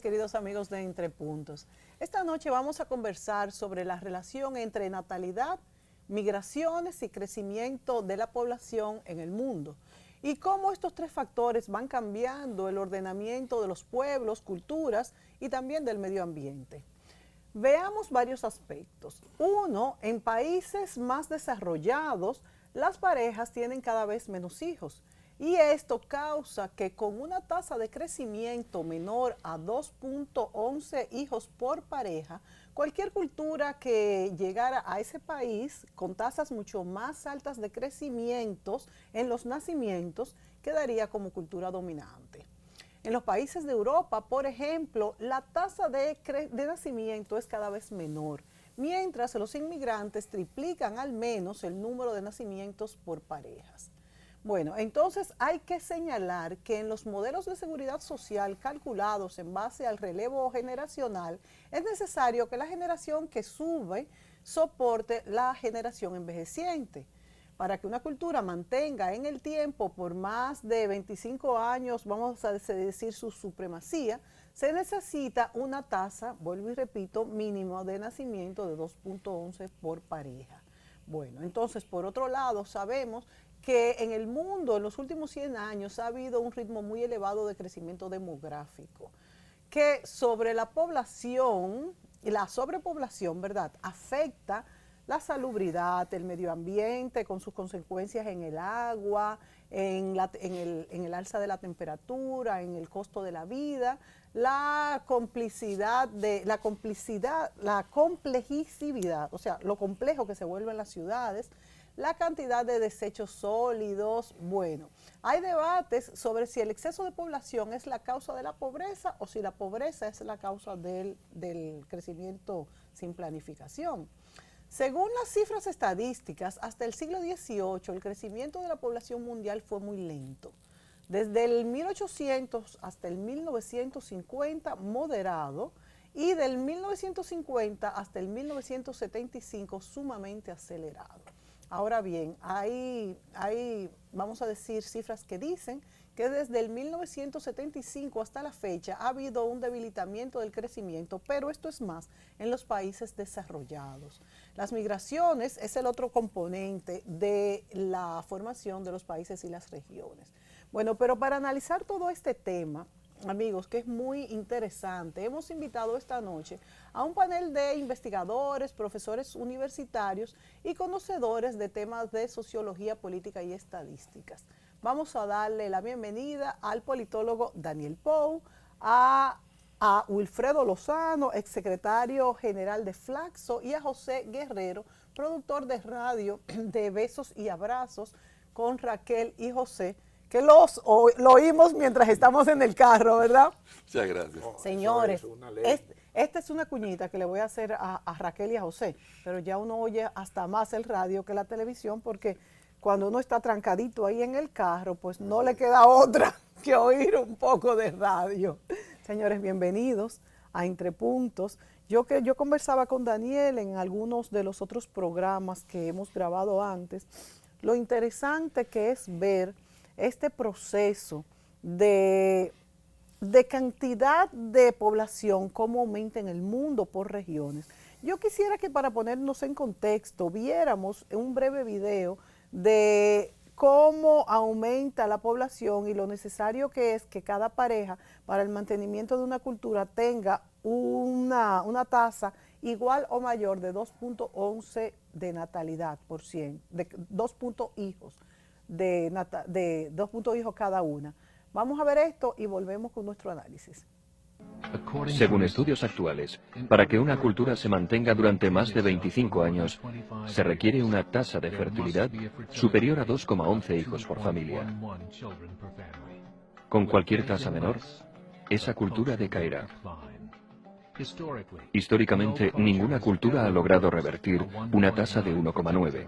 queridos amigos de Entre Puntos. Esta noche vamos a conversar sobre la relación entre natalidad, migraciones y crecimiento de la población en el mundo y cómo estos tres factores van cambiando el ordenamiento de los pueblos, culturas y también del medio ambiente. Veamos varios aspectos. Uno, en países más desarrollados, las parejas tienen cada vez menos hijos. Y esto causa que con una tasa de crecimiento menor a 2.11 hijos por pareja, cualquier cultura que llegara a ese país con tasas mucho más altas de crecimientos en los nacimientos, quedaría como cultura dominante. En los países de Europa, por ejemplo, la tasa de nacimiento es cada vez menor, mientras los inmigrantes triplican al menos el número de nacimientos por parejas. Bueno, entonces hay que señalar que en los modelos de seguridad social calculados en base al relevo generacional, es necesario que la generación que sube soporte la generación envejeciente. Para que una cultura mantenga en el tiempo por más de 25 años, vamos a decir, su supremacía, se necesita una tasa, vuelvo y repito, mínimo de nacimiento de 2.11 por pareja. Bueno, entonces, por otro lado, sabemos que en el mundo en los últimos 100 años ha habido un ritmo muy elevado de crecimiento demográfico, que sobre la población, y la sobrepoblación, ¿verdad?, afecta la salubridad, el medio ambiente, con sus consecuencias en el agua, en el alza de la temperatura, en el costo de la vida, la complejidad, o sea, lo complejo que se vuelven las ciudades, la cantidad de desechos sólidos. Bueno, hay debates sobre si el exceso de población es la causa de la pobreza o si la pobreza es la causa del crecimiento sin planificación. Según las cifras estadísticas, hasta el siglo XVIII el crecimiento de la población mundial fue muy lento. Desde el 1800 hasta el 1950 moderado y del 1950 hasta el 1975 sumamente acelerado. Ahora bien, hay, vamos a decir, cifras que dicen que desde el 1975 hasta la fecha ha habido un debilitamiento del crecimiento, pero esto es más en los países desarrollados. Las migraciones es el otro componente de la formación de los países y las regiones. Bueno, pero para analizar todo este tema, amigos, que es muy interesante, hemos invitado esta noche a un panel de investigadores, profesores universitarios y conocedores de temas de sociología, política y estadísticas. Vamos a darle la bienvenida al politólogo Daniel Pou, a Wilfredo Lozano, exsecretario general de Flaxo, y a José Guerrero, productor de radio de Besos y Abrazos con Raquel y José, que lo oímos mientras estamos en el carro, ¿verdad? Muchas gracias. Señores, esta es una cuñita que le voy a hacer a Raquel y a José, pero ya uno oye hasta más el radio que la televisión, porque cuando uno está trancadito ahí en el carro, pues no le queda otra que oír un poco de radio. Señores, bienvenidos a Entre Puntos. Yo conversaba con Daniel en algunos de los otros programas que hemos grabado antes, lo interesante que es ver este proceso de cantidad de población, cómo aumenta en el mundo por regiones. Yo quisiera que, para ponernos en contexto, viéramos un breve video de cómo aumenta la población y lo necesario que es que cada pareja, para el mantenimiento de una cultura, tenga una tasa igual o mayor de 2.11 de natalidad por 100, de 2 hijos. De 2 hijos cada una. Vamos a ver esto y volvemos con nuestro análisis. Según estudios actuales, para que una cultura se mantenga durante más de 25 años, se requiere una tasa de fertilidad superior a 2,11 hijos por familia. Con cualquier tasa menor, esa cultura decaerá. Históricamente, ninguna cultura ha logrado revertir una tasa de 1,9.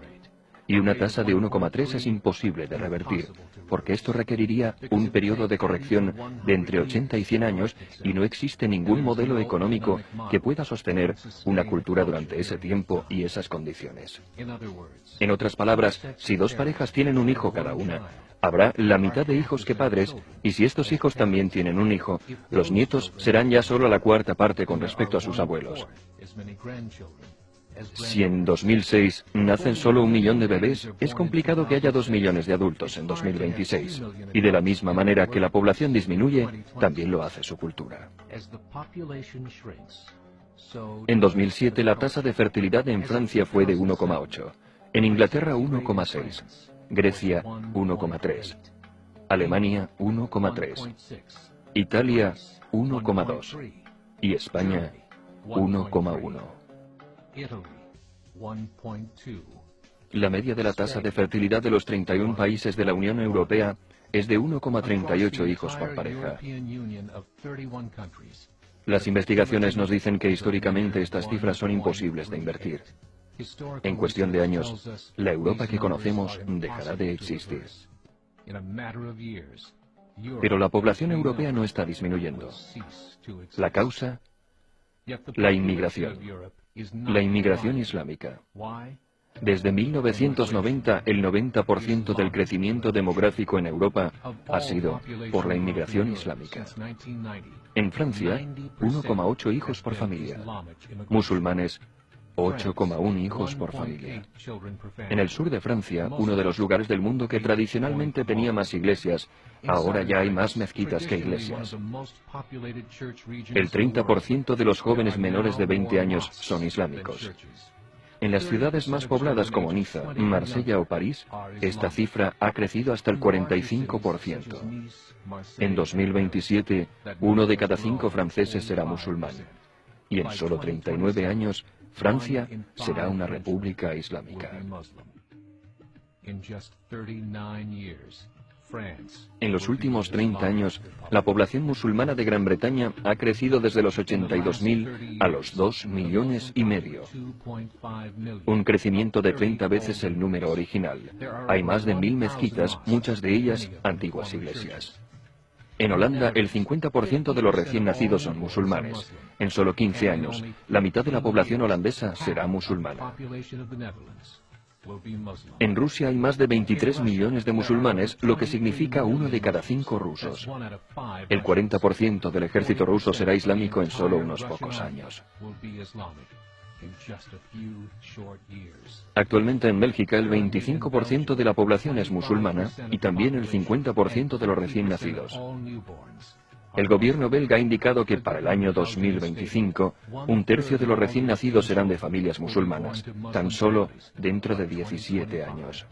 y una tasa de 1,3 es imposible de revertir, porque esto requeriría un periodo de corrección de entre 80 y 100 años y no existe ningún modelo económico que pueda sostener una cultura durante ese tiempo y esas condiciones. En otras palabras, si dos parejas tienen un hijo cada una, habrá la mitad de hijos que padres, y si estos hijos también tienen un hijo, los nietos serán ya solo la cuarta parte con respecto a sus abuelos. Si en 2006 nacen solo 1 millón de bebés, es complicado que haya 2 millones de adultos en 2026. Y de la misma manera que la población disminuye, también lo hace su cultura. En 2007 la tasa de fertilidad en Francia fue de 1,8, en Inglaterra 1,6, Grecia 1,3, Alemania 1,3, Italia 1,2 y España 1,1. La media de la tasa de fertilidad de los 31 países de la Unión Europea es de 1,38 hijos por pareja. Las investigaciones nos dicen que históricamente estas cifras son imposibles de invertir. En cuestión de años, la Europa que conocemos dejará de existir. Pero la población europea no está disminuyendo. La causa, la inmigración. La inmigración islámica. Desde 1990, el 90% del crecimiento demográfico en Europa ha sido por la inmigración islámica. En Francia, 1,8 hijos por familia. Musulmanes, 8,1 hijos por familia. En el sur de Francia, uno de los lugares del mundo que tradicionalmente tenía más iglesias, ahora ya hay más mezquitas que iglesias. El 30% de los jóvenes menores de 20 años son islámicos. En las ciudades más pobladas como Niza, Marsella o París, esta cifra ha crecido hasta el 45%. En 2027, 1 de cada 5 franceses será musulmán. Y en solo 39 años, Francia será una república islámica. En los últimos 30 años, la población musulmana de Gran Bretaña ha crecido desde los 82.000 a los 2,5 millones. Un crecimiento de 30 veces el número original. Hay más de 1.000 mezquitas, muchas de ellas antiguas iglesias. En Holanda, el 50% de los recién nacidos son musulmanes. En solo 15 años, la mitad de la población holandesa será musulmana. En Rusia hay más de 23 millones de musulmanes, lo que significa 1 de cada 5 rusos. El 40% del ejército ruso será islámico en solo unos pocos años. Actualmente en Bélgica el 25% de la población es musulmana y también el 50% de los recién nacidos. El gobierno belga ha indicado que para el año 2025, 1/3 de los recién nacidos serán de familias musulmanas, tan solo dentro de 17 años.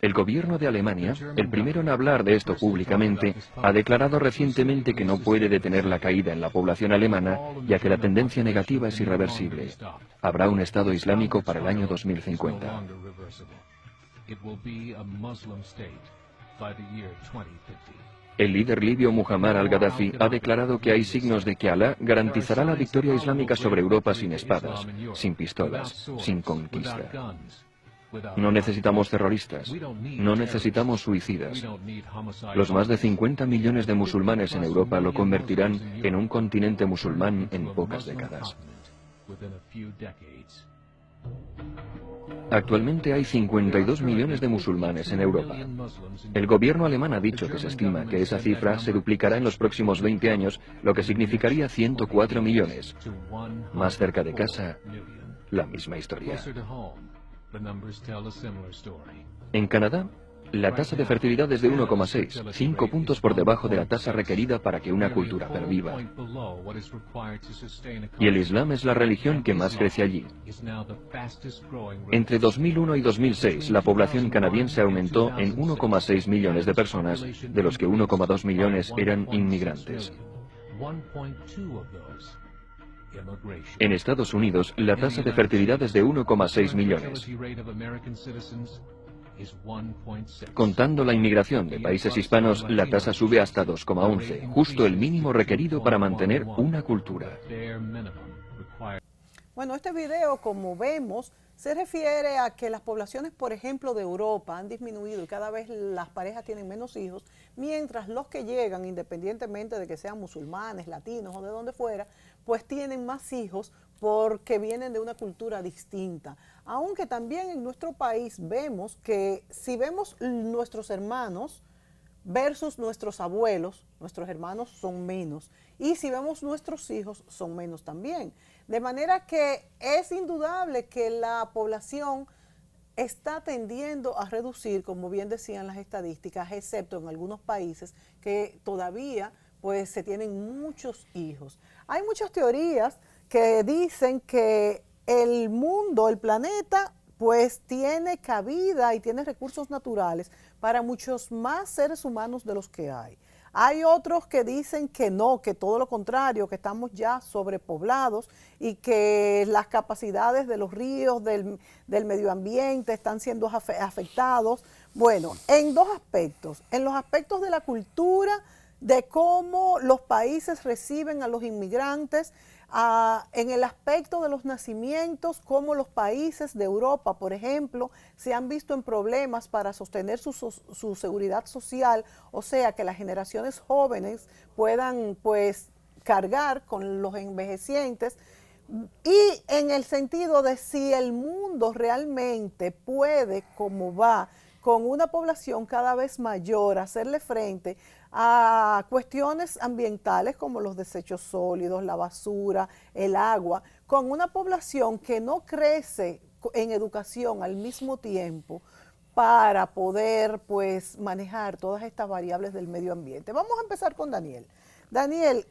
El gobierno de Alemania, el primero en hablar de esto públicamente, ha declarado recientemente que no puede detener la caída en la población alemana, ya que la tendencia negativa es irreversible. Habrá un Estado islámico para el año 2050. El líder libio Muammar al-Gaddafi ha declarado que hay signos de que Alá garantizará la victoria islámica sobre Europa sin espadas, sin pistolas, sin conquista. No necesitamos terroristas, no necesitamos suicidas. Los más de 50 millones de musulmanes en Europa lo convertirán en un continente musulmán en pocas décadas. Actualmente hay 52 millones de musulmanes en Europa. El gobierno alemán ha dicho que se estima que esa cifra se duplicará en los próximos 20 años, lo que significaría 104 millones. Más cerca de casa, la misma historia. En Canadá, la tasa de fertilidad es de 1,6, 5 puntos por debajo de la tasa requerida para que una cultura perviva. Y el Islam es la religión que más crece allí. Entre 2001 y 2006, la población canadiense aumentó en 1,6 millones de personas, de los que 1,2 millones eran inmigrantes. En Estados Unidos, la tasa de fertilidad es de 1,6 millones. Contando la inmigración de países hispanos, la tasa sube hasta 2,11, justo el mínimo requerido para mantener una cultura. Bueno, este video, como vemos, se refiere a que las poblaciones, por ejemplo, de Europa han disminuido y cada vez las parejas tienen menos hijos, mientras los que llegan, independientemente de que sean musulmanes, latinos o de donde fuera, pues tienen más hijos porque vienen de una cultura distinta. Aunque también en nuestro país vemos que si vemos nuestros hermanos versus nuestros abuelos, nuestros hermanos son menos. Y si vemos nuestros hijos, son menos también. De manera que es indudable que la población está tendiendo a reducir, como bien decían las estadísticas, excepto en algunos países que todavía pues se tienen muchos hijos. Hay muchas teorías que dicen que el mundo, el planeta, pues tiene cabida y tiene recursos naturales para muchos más seres humanos de los que hay. Hay otros que dicen que no, que todo lo contrario, que estamos ya sobrepoblados y que las capacidades de los ríos, del medio ambiente están siendo afectados. Bueno, en dos aspectos, en los aspectos de la cultura, de cómo los países reciben a los inmigrantes, en el aspecto de los nacimientos, cómo los países de Europa, por ejemplo, se han visto en problemas para sostener su seguridad social, o sea, que las generaciones jóvenes puedan pues cargar con los envejecientes, y en el sentido de si el mundo realmente puede, como va, con una población cada vez mayor, hacerle frente a cuestiones ambientales como los desechos sólidos, la basura, el agua, con una población que no crece en educación al mismo tiempo para poder pues manejar todas estas variables del medio ambiente. Vamos a empezar con Daniel. Daniel,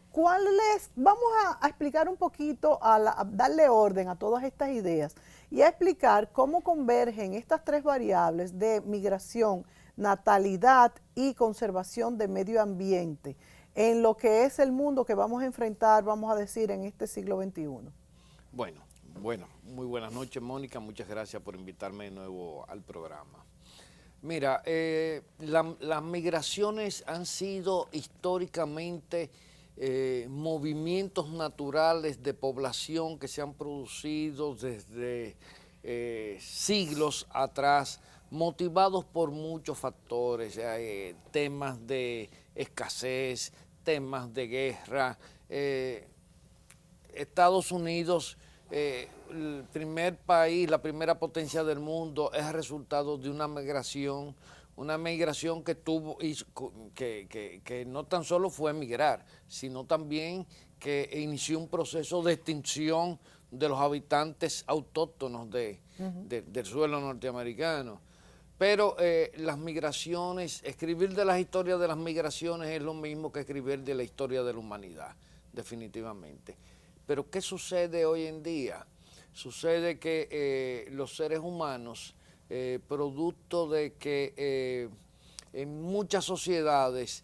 vamos a explicar un poquito, a darle orden a todas estas ideas y a explicar cómo convergen estas tres variables de migración, natalidad y conservación de medio ambiente en lo que es el mundo que vamos a enfrentar, vamos a decir, en este siglo XXI. Bueno, muy buenas noches, Mónica, muchas gracias por invitarme de nuevo al programa. Mira, las migraciones han sido históricamente movimientos naturales de población que se han producido desde siglos atrás, motivados por muchos factores, temas de escasez, temas de guerra. Estados Unidos, el primer país, la primera potencia del mundo, es el resultado de una migración que tuvo, que no tan solo fue migrar, sino también que inició un proceso de extinción de los habitantes autóctonos del suelo norteamericano. Pero las migraciones, escribir de las historias de las migraciones es lo mismo que escribir de la historia de la humanidad, definitivamente. Pero ¿qué sucede hoy en día? Sucede que los seres humanos, producto de que en muchas sociedades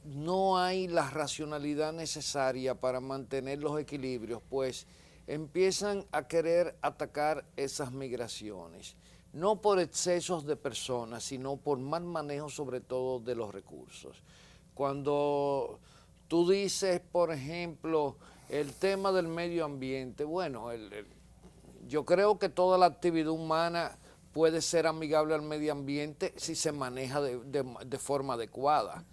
no hay la racionalidad necesaria para mantener los equilibrios, pues empiezan a querer atacar esas migraciones, no por excesos de personas, sino por mal manejo sobre todo de los recursos. Cuando tú dices, por ejemplo, el tema del medio ambiente, bueno, yo creo que toda la actividad humana puede ser amigable al medio ambiente si se maneja de forma adecuada.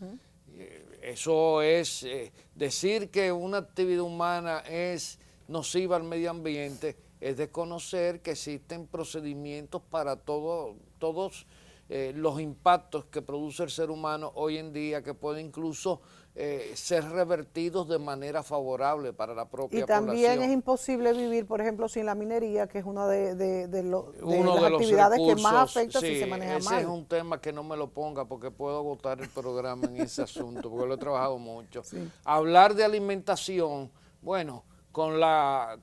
Eso es decir que una actividad humana es nociva al medio ambiente, es desconocer que existen procedimientos para todos los impactos que produce el ser humano hoy en día, que pueden incluso ser revertidos de manera favorable para la propia población. Y también es imposible vivir, por ejemplo, sin la minería, que es una de las actividades que más afecta si se maneja mal. Ese es un tema que no me lo ponga porque puedo agotar el programa en ese asunto, porque lo he trabajado mucho. Sí. Hablar de alimentación, bueno, con la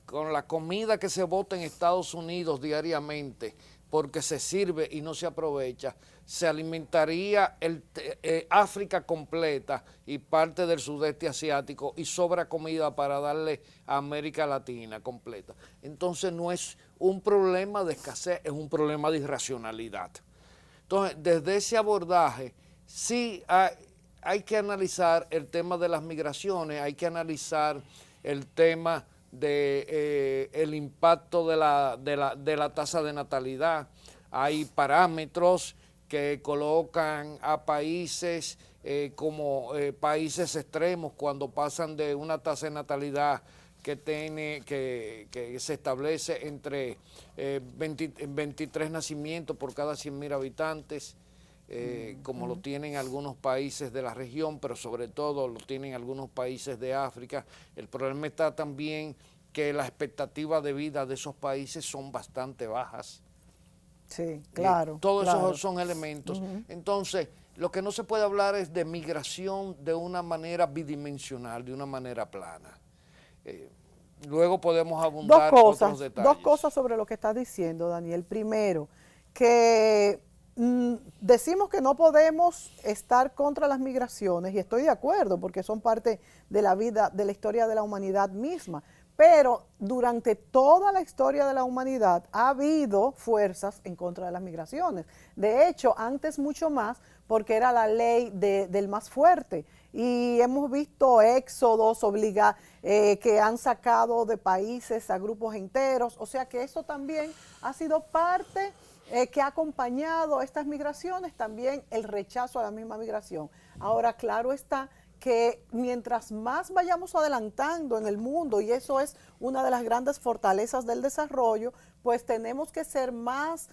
comida que se bota en Estados Unidos diariamente, porque se sirve y no se aprovecha, se alimentaría África completa y parte del sudeste asiático y sobra comida para darle a América Latina completa. Entonces no es un problema de escasez, es un problema de irracionalidad. Entonces, desde ese abordaje, sí hay que analizar el tema de las migraciones, hay que analizar el tema de el impacto de la tasa de natalidad. Hay parámetros que colocan a países como países extremos cuando pasan de una tasa de natalidad que se establece entre 23 nacimientos por cada 100.000 habitantes, como lo tienen algunos países de la región, pero sobre todo lo tienen algunos países de África. El problema está también que las expectativas de vida de esos países son bastante bajas. Sí, claro. Todos claro. esos son elementos. Entonces, lo que no se puede hablar es de migración de una manera bidimensional, de una manera plana. Luego podemos abundar otros detalles. Dos cosas sobre lo que estás diciendo, Daniel. Primero, que decimos que no podemos estar contra las migraciones, y estoy de acuerdo, porque son parte de la vida, de la historia de la humanidad misma. Pero durante toda la historia de la humanidad ha habido fuerzas en contra de las migraciones. De hecho, antes mucho más, porque era la ley del más fuerte. Y hemos visto éxodos que han sacado de países a grupos enteros. O sea que eso también ha sido parte que ha acompañado estas migraciones, también el rechazo a la misma migración. Ahora, claro está que mientras más vayamos adelantando en el mundo, y eso es una de las grandes fortalezas del desarrollo, pues tenemos que ser más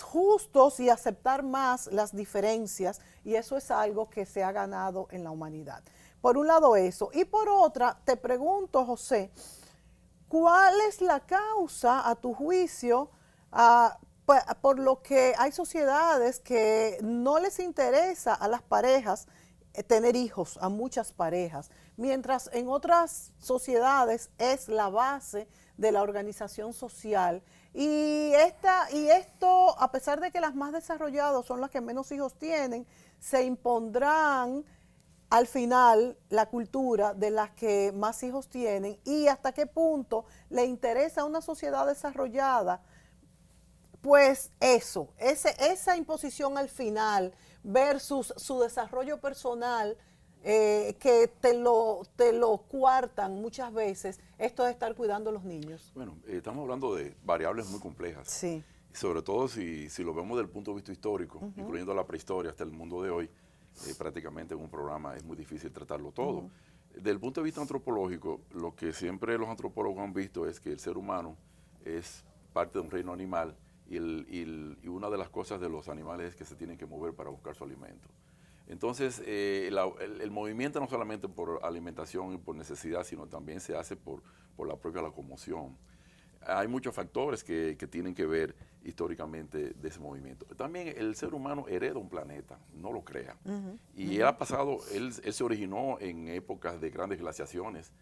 justos y aceptar más las diferencias, y eso es algo que se ha ganado en la humanidad. Por un lado eso, y por otra, te pregunto, José, ¿cuál es la causa, a tu juicio, por lo que hay sociedades que no les interesa a las parejas tener hijos, a muchas parejas, mientras en otras sociedades es la base de la organización social? Y esto, a pesar de que las más desarrolladas son las que menos hijos tienen, se impondrán al final la cultura de las que más hijos tienen, y hasta qué punto le interesa a una sociedad desarrollada pues esa imposición al final versus su desarrollo personal, que te lo coartan muchas veces, esto de estar cuidando a los niños. Bueno, estamos hablando de variables muy complejas. Sí. Sobre todo si lo vemos desde el punto de vista histórico, incluyendo la prehistoria hasta el mundo de hoy, prácticamente en un programa es muy difícil tratarlo todo. Desde el punto de vista antropológico, lo que siempre los antropólogos han visto es que el ser humano es parte de un reino animal, y una de las cosas de los animales es que se tienen que mover para buscar su alimento. Entonces, el movimiento no solamente por alimentación y por necesidad, sino también se hace por la propia locomoción. Hay muchos factores que tienen que ver históricamente de ese movimiento. También el ser humano hereda un planeta, no lo crea. Y él se originó en épocas de grandes glaciaciones,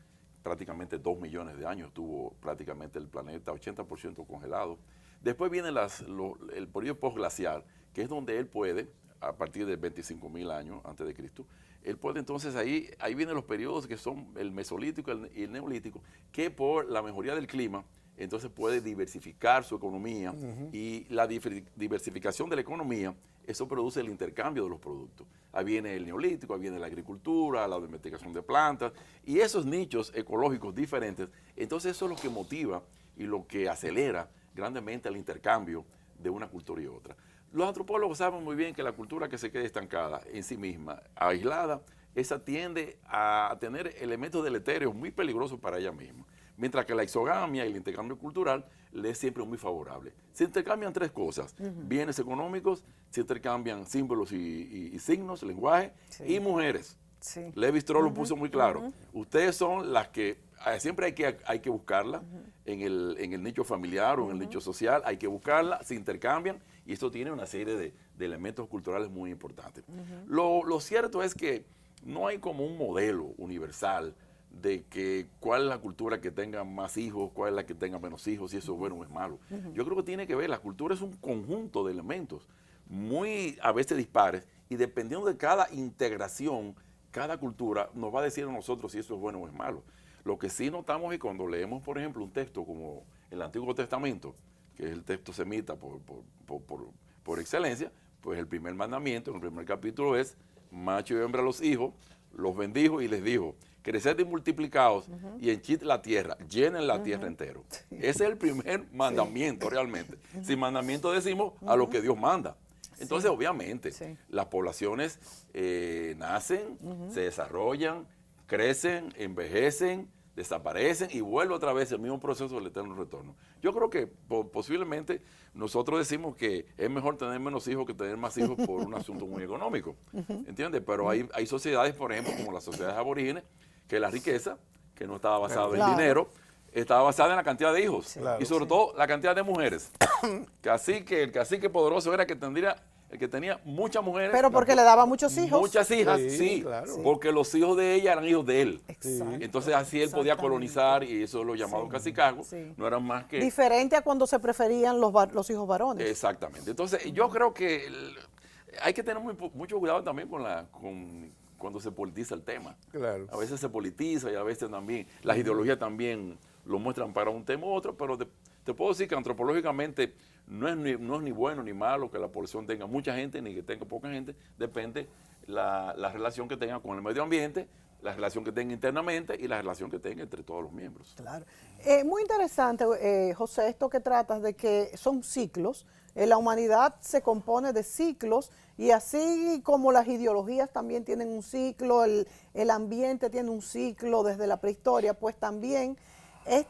prácticamente 2 millones de años tuvo prácticamente el planeta, 80% congelado. Después viene el periodo postglacial, que es donde él puede, a partir de 25.000 años antes de Cristo, él puede entonces, ahí vienen los periodos que son el mesolítico y el neolítico, que por la mejoría del clima, entonces puede diversificar su economía, y la diversificación de la economía, eso produce el intercambio de los productos. Ahí viene el neolítico, ahí viene la agricultura, la domesticación de plantas, y esos nichos ecológicos diferentes, entonces eso es lo que motiva y lo que acelera grandemente el intercambio de una cultura y otra. Los antropólogos saben muy bien que la cultura que se quede estancada en sí misma, aislada, esa tiende a tener elementos deletéreos muy peligrosos para ella misma. Mientras que la exogamia y el intercambio cultural le es siempre muy favorable. Se intercambian tres cosas: bienes económicos, se intercambian símbolos y signos, lenguaje, y mujeres. Sí. Levi-Strauss lo puso muy claro. Ustedes son las que siempre hay que buscarla en el nicho familiar o en el nicho social, hay que buscarla, se intercambian, y esto tiene una serie de elementos culturales muy importantes. Lo cierto es que no hay como un modelo universal de que cuál es la cultura que tenga más hijos, cuál es la que tenga menos hijos, si eso es bueno o es malo. Yo creo que tiene que ver, la cultura es un conjunto de elementos muy a veces dispares, y dependiendo de cada integración, cada cultura nos va a decir a nosotros si eso es bueno o es malo. Lo que sí notamos es cuando leemos, por ejemplo, un texto como el Antiguo Testamento, que es el texto semita por excelencia, pues el primer mandamiento, en el primer capítulo es: macho y hembra los hijos, los bendijo y les dijo creced y multiplicaos y henchid la tierra, llenen la tierra entero. Ese es el primer mandamiento realmente. Sin mandamiento decimos a lo que Dios manda. Entonces, obviamente, las poblaciones nacen, se desarrollan, crecen, envejecen, desaparecen y vuelve otra vez el mismo proceso del eterno retorno. Yo creo que posiblemente nosotros decimos que es mejor tener menos hijos que tener más hijos por un asunto muy económico, ¿entiendes? Pero hay sociedades, por ejemplo, como las sociedades aborígenes, que la riqueza, que no estaba basada en dinero, estaba basada en la cantidad de hijos y sobre todo la cantidad de mujeres. El cacique poderoso era el que tenía muchas mujeres. Pero porque le daba muchos hijos. Muchas hijas, sí, claro. Porque los hijos de ella eran hijos de él. Exacto. Entonces así él podía colonizar y eso es lo llamado cacicazgo. No eran más que... Diferente a cuando se preferían los hijos varones. Exactamente. Entonces yo creo que hay que tener mucho cuidado también cuando se politiza el tema. Claro. A veces se politiza y a veces también las ideologías también lo muestran para un tema u otro, pero te puedo decir que antropológicamente no es ni bueno ni malo que la población tenga mucha gente ni que tenga poca gente, depende la relación que tenga con el medio ambiente, la relación que tenga internamente y la relación que tenga entre todos los miembros. Claro. Muy interesante, José, esto que tratas de que son ciclos. La humanidad se compone de ciclos y así como las ideologías también tienen un ciclo, el ambiente tiene un ciclo desde la prehistoria, pues también es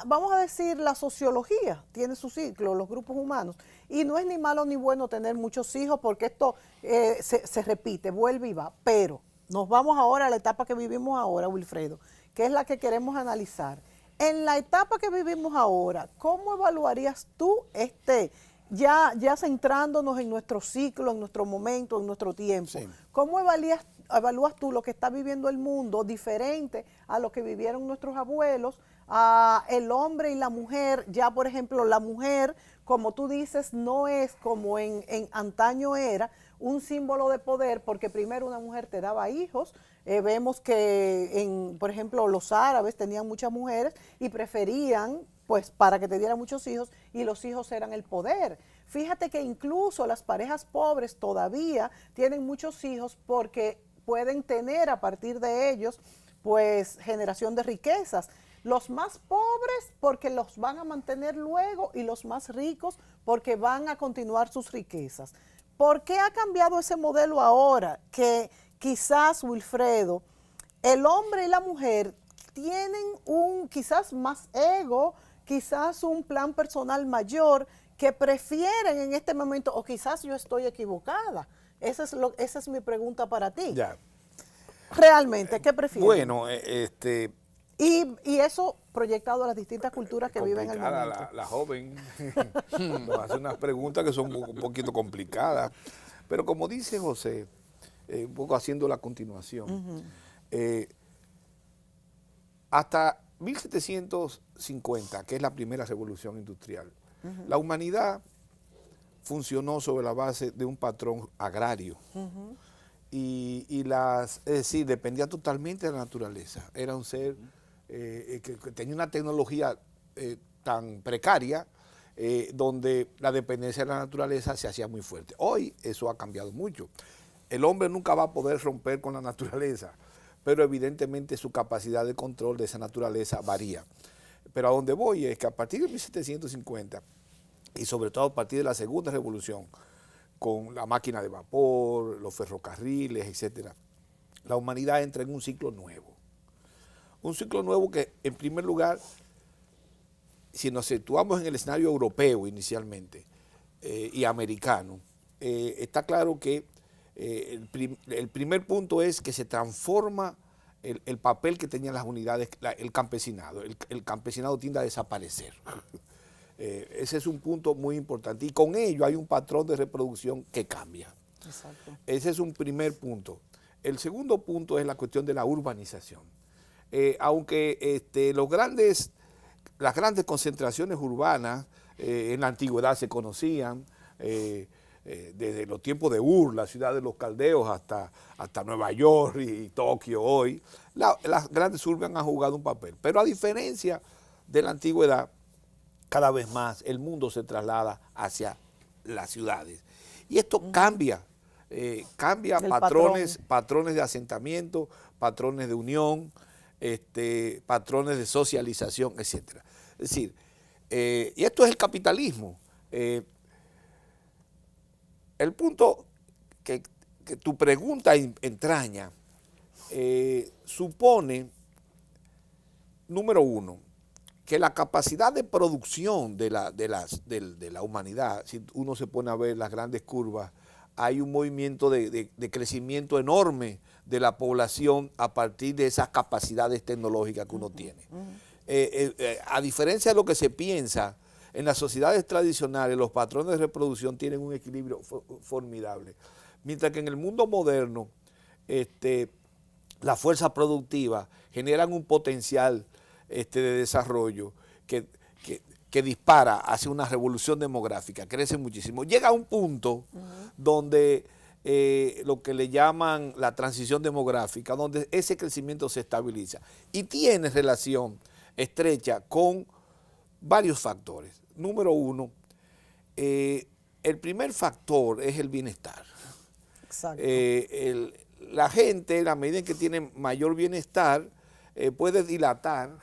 vamos a decir, la sociología tiene su ciclo, los grupos humanos. Y no es ni malo ni bueno tener muchos hijos porque esto se repite, vuelve y va. Pero nos vamos ahora a la etapa que vivimos ahora, Wilfredo, que es la que queremos analizar. En la etapa que vivimos ahora, ¿cómo evaluarías tú ya centrándonos en nuestro ciclo, en nuestro momento, en nuestro tiempo? Sí. ¿Cómo evalúas tú lo que está viviendo el mundo diferente a lo que vivieron nuestros abuelos, a el hombre y la mujer? Ya, por ejemplo, la mujer, como tú dices, no es como en antaño era un símbolo de poder, porque primero una mujer te daba hijos. Vemos que, por ejemplo, los árabes tenían muchas mujeres y preferían, pues, para que te dieran muchos hijos, y los hijos eran el poder. Fíjate que incluso las parejas pobres todavía tienen muchos hijos porque pueden tener a partir de ellos, pues, generación de riquezas. Los más pobres porque los van a mantener luego y los más ricos porque van a continuar sus riquezas. ¿Por qué ha cambiado ese modelo ahora? Que quizás, Wilfredo, el hombre y la mujer tienen quizás más ego, quizás un plan personal mayor que prefieren en este momento, o quizás yo estoy equivocada. Esa es mi pregunta para ti. Ya. Realmente, ¿qué prefieren? Bueno, Y eso proyectado a las distintas culturas que viven en el momento. La joven nos hace unas preguntas que son un poquito complicadas, pero como dice José, un poco haciendo la continuación, hasta 1750, que es la primera revolución industrial, la humanidad funcionó sobre la base de un patrón agrario. Es decir, dependía totalmente de la naturaleza. Era un ser que tenía una tecnología tan precaria, donde la dependencia de la naturaleza se hacía muy fuerte. Hoy eso ha cambiado mucho. El hombre nunca va a poder romper con la naturaleza, pero evidentemente su capacidad de control de esa naturaleza varía. Pero a donde voy es que a partir de 1750, y sobre todo a partir de la segunda revolución, con la máquina de vapor, los ferrocarriles, etcétera, la humanidad entra en un ciclo nuevo. Un ciclo nuevo que, en primer lugar, si nos situamos en el escenario europeo inicialmente y americano, está claro que el primer punto es que se transforma el papel que tenían las unidades, el campesinado. El campesinado tiende a desaparecer. Ese es un punto muy importante. Y con ello hay un patrón de reproducción que cambia. Exacto. Ese es un primer punto. El segundo punto es la cuestión de la urbanización. Aunque las grandes concentraciones urbanas en la antigüedad se conocían, desde los tiempos de Ur, la ciudad de los caldeos, hasta Nueva York y Tokio hoy, las grandes urbes han jugado un papel. Pero a diferencia de la antigüedad, cada vez más el mundo se traslada hacia las ciudades. Y esto cambia cambia El patrones de asentamiento, patrones de unión, patrones de socialización, etcétera. Es decir, y esto es el capitalismo. El punto que tu pregunta entraña supone, número uno, que la capacidad de producción de la humanidad, si uno se pone a ver las grandes curvas, hay un movimiento de crecimiento enorme de la población a partir de esas capacidades tecnológicas que uno tiene. A diferencia de lo que se piensa, en las sociedades tradicionales los patrones de reproducción tienen un equilibrio formidable, mientras que en el mundo moderno las fuerzas productivas generan un potencial de desarrollo que dispara hacia una revolución demográfica, crece muchísimo. Llega a un punto donde lo que le llaman la transición demográfica, donde ese crecimiento se estabiliza y tiene relación estrecha con varios factores. Número uno, el primer factor es el bienestar. Exacto. La gente, en la medida en que tiene mayor bienestar, puede dilatar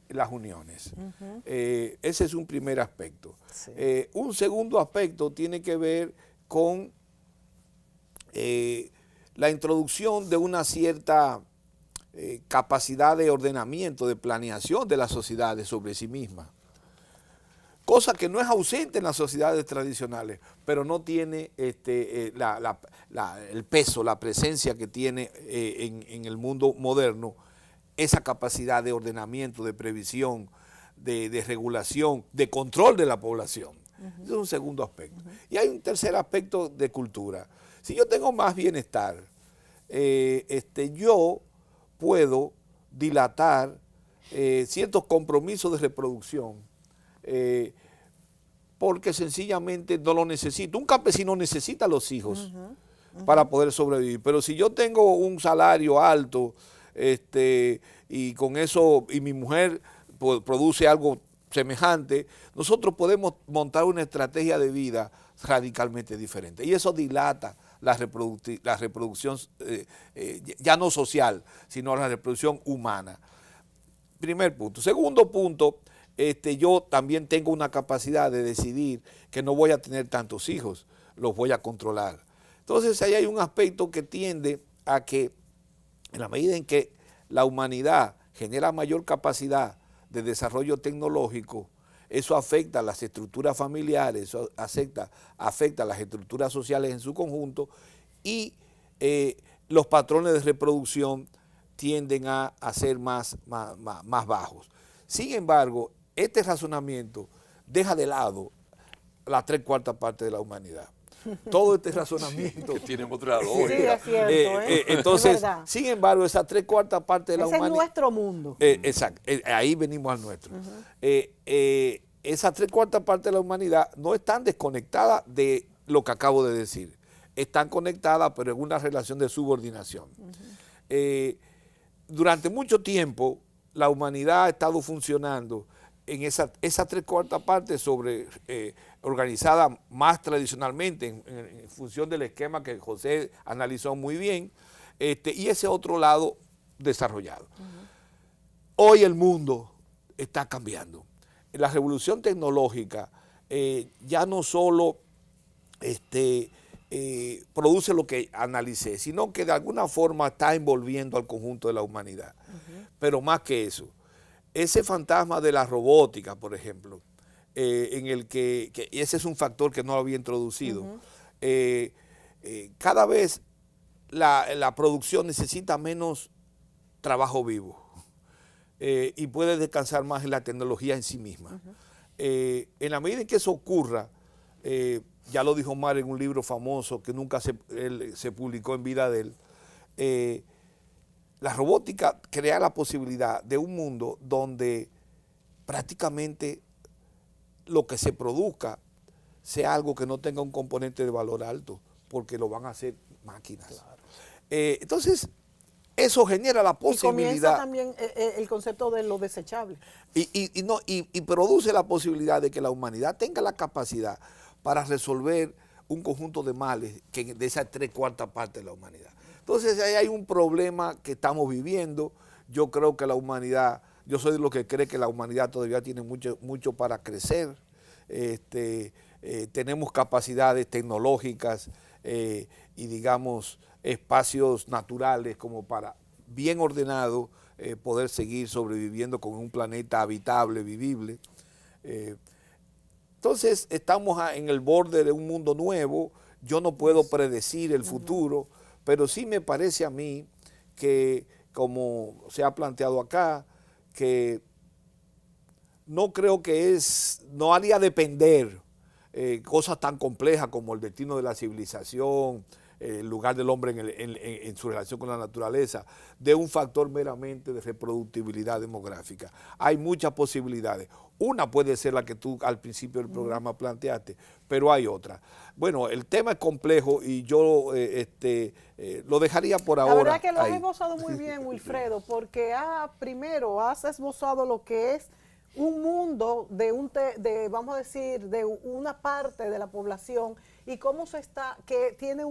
las uniones. Ese es un primer aspecto. Sí. Un segundo aspecto tiene que ver con la introducción de una cierta capacidad de ordenamiento, de planeación de las sociedades sobre sí mismas. Cosa que no es ausente en las sociedades tradicionales, pero no tiene el peso, la presencia que tiene en el mundo moderno, esa capacidad de ordenamiento, de previsión, de regulación, de control de la población. Ese es un segundo aspecto. Y hay un tercer aspecto de cultura. Si yo tengo más bienestar, yo puedo dilatar ciertos compromisos de reproducción porque sencillamente no lo necesito. Un campesino necesita a los hijos para poder sobrevivir, pero si yo tengo un salario alto y con eso, y mi mujer produce algo semejante, nosotros podemos montar una estrategia de vida radicalmente diferente. Y eso dilata la reproducción, ya no social, sino la reproducción humana. Primer punto. Segundo punto, yo también tengo una capacidad de decidir que no voy a tener tantos hijos, los voy a controlar. Entonces ahí hay un aspecto que tiende a que en la medida en que la humanidad genera mayor capacidad de desarrollo tecnológico, eso afecta a las estructuras familiares, eso afecta a las estructuras sociales en su conjunto y los patrones de reproducción tienden a ser más bajos. Sin embargo, este razonamiento deja de lado la 3/4 parte de la humanidad. Todo este razonamiento que tiene otra Sí, lógica. es cierto. Entonces, Es verdad. sin embargo, esa 3/4 parte de la Ese humanidad. es nuestro mundo. Exacto, ahí venimos al nuestro. Esa 3/4 parte de la humanidad no están desconectadas de lo que acabo de decir. Están conectadas, pero en una relación de subordinación. Durante mucho tiempo, la humanidad ha estado funcionando en esa 3/4 parte organizada más tradicionalmente en función del esquema que José analizó muy bien, y ese otro lado desarrollado. Hoy el mundo está cambiando. La revolución tecnológica ya no solo produce lo que analicé, sino que de alguna forma está envolviendo al conjunto de la humanidad. Pero más que eso, ese fantasma de la robótica, por ejemplo, en el que ese es un factor que no lo había introducido, cada vez la producción necesita menos trabajo vivo y puede descansar más en la tecnología en sí misma. En la medida en que eso ocurra, ya lo dijo Omar en un libro famoso que nunca se publicó en vida de él, la robótica crea la posibilidad de un mundo donde prácticamente lo que se produzca sea algo que no tenga un componente de valor alto, porque lo van a hacer máquinas. Claro. Entonces, eso genera la posibilidad. Y comienza también el concepto de lo desechable. Y produce la posibilidad de que la humanidad tenga la capacidad para resolver un conjunto de males que de esas 3/4 partes de la humanidad. Entonces ahí hay un problema que estamos viviendo. Yo creo que la humanidad, yo soy de los que cree que la humanidad todavía tiene mucho para crecer. Tenemos capacidades tecnológicas y digamos espacios naturales como para bien ordenado poder seguir sobreviviendo con un planeta habitable, vivible. Entonces estamos en el borde de un mundo nuevo. Yo no puedo predecir el futuro, pero sí me parece a mí que, como se ha planteado acá, que no creo que no haría depender cosas tan complejas como el destino de la civilización, el lugar del hombre en su relación con la naturaleza, de un factor meramente de reproductibilidad demográfica. Hay muchas posibilidades. Una puede ser la que tú al principio del programa planteaste, pero hay otra. Bueno, el tema es complejo y yo lo dejaría por ahora. La verdad que lo has ahí. esbozado muy bien, Wilfredo, porque primero has esbozado lo que es un mundo vamos a decir, de una parte de la población y cómo que tiene